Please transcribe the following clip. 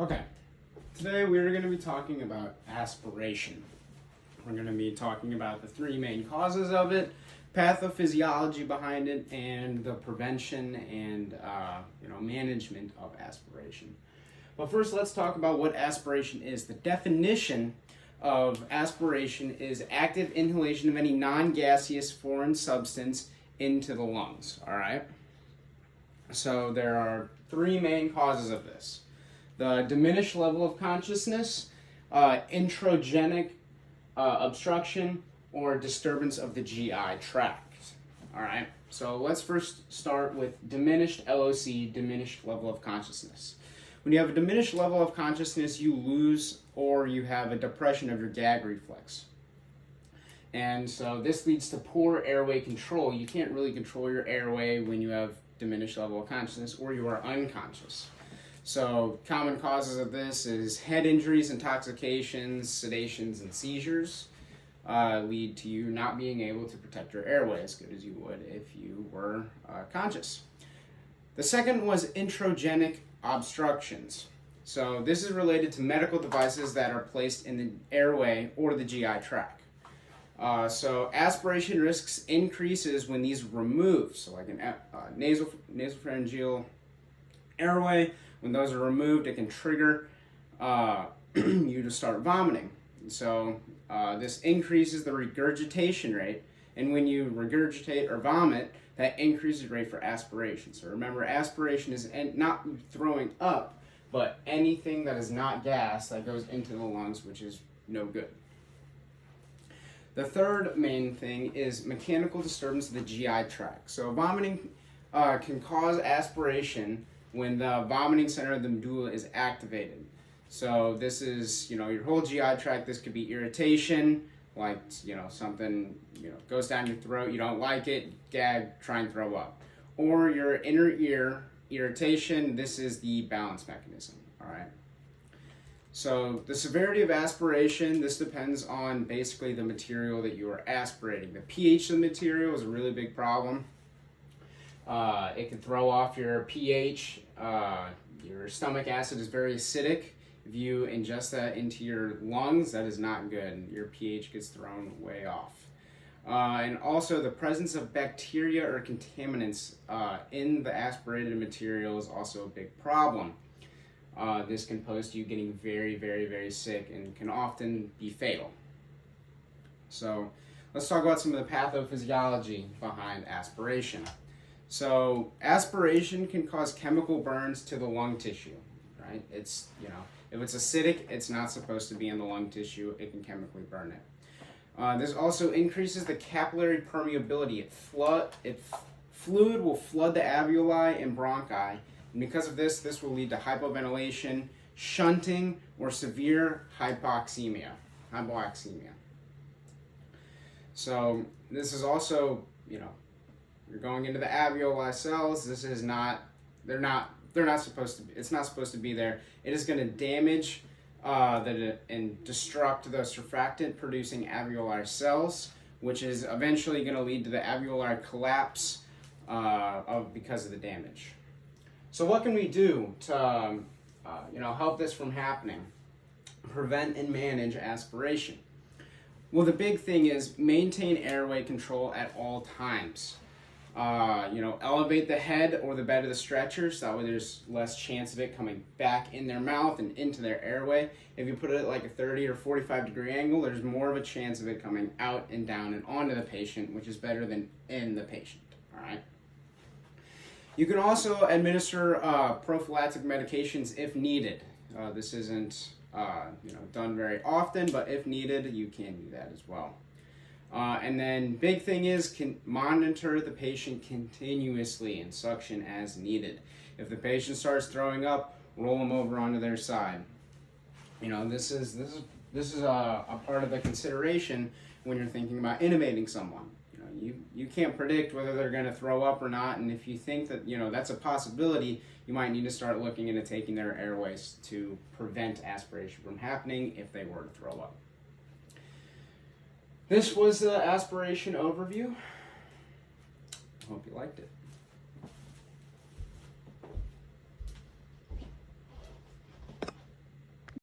Okay, today we're going to be talking about aspiration. We're going to be talking about the three main causes of it, pathophysiology behind it, and the prevention and management of aspiration. But first, let's talk about what aspiration is. The definition of aspiration is active inhalation of any non-gaseous foreign substance into the lungs. All right. So there are three main causes of this. The diminished level of consciousness, introgenic obstruction, or disturbance of the GI tract. All right, so let's first start with diminished LOC, diminished level of consciousness. When you have a diminished level of consciousness, you lose or you have a depression of your gag reflex. And so this leads to poor airway control. You can't really control your airway when you have diminished level of consciousness or you are unconscious. So common causes of this is head injuries, intoxications, sedations, and seizures lead to you not being able to protect your airway as good as you would if you were conscious. The second was introgenic obstructions. So this is related to medical devices that are placed in the airway or the GI tract. So aspiration risks increases when these are removed. So like an nasopharyngeal airway, when those are removed, it can trigger you to start vomiting. So this increases the regurgitation rate, and when you regurgitate or vomit, that increases the rate for aspiration. So remember, aspiration is not throwing up, but anything that is not gas that goes into the lungs, which is no good. The third main thing is mechanical disturbance of the GI tract. So vomiting can cause aspiration when the vomiting center of the medulla is activated. So this is, your whole GI tract. This could be irritation, like, something, goes down your throat, you don't like it, gag, try and throw up. Or your inner ear irritation, this is the balance mechanism, all right? So the severity of aspiration, this depends on basically the material that you are aspirating. The pH of the material is a really big problem. It can throw off your pH. Your stomach acid is very acidic. If you ingest that into your lungs, that is not good. Your pH gets thrown way off. And also the presence of bacteria or contaminants in the aspirated material is also a big problem. This can pose to you getting very, very, very sick and can often be fatal. So let's talk about some of the pathophysiology behind aspiration. So aspiration can cause chemical burns to the lung tissue, right? It's, if it's acidic, it's not supposed to be in the lung tissue. It can chemically burn it. This also increases the capillary permeability. Fluid will flood the alveoli and bronchi, and because of this, this will lead to hypoventilation, shunting, or severe hypoxemia. So this is also, you're going into the alveoli cells. This is not, they're not supposed to be, it's not supposed to be there. It is going to damage and destruct the surfactant producing alveolar cells, which is eventually going to lead to the alveolar collapse because of the damage. So what can we do to help this from happening? Prevent and manage aspiration. Well, the big thing is maintain airway control at all times. Elevate the head or the bed of the stretcher so that way there's less chance of it coming back in their mouth and into their airway. If you put it at like a 30 or 45 degree angle, there's more of a chance of it coming out and down and onto the patient, which is better than in the patient, all right? You can also administer prophylactic medications if needed. This isn't done very often, but if needed, you can do that as well. And then big thing is monitor the patient continuously and suction as needed. If the patient starts throwing up, roll them over onto their side. This is a part of the consideration when you're thinking about intubating someone. You can't predict whether they're going to throw up or not, and if you think that that's a possibility, you might need to start looking into taking their airways to prevent aspiration from happening if they were to throw up. This was the aspiration overview. I hope you liked it.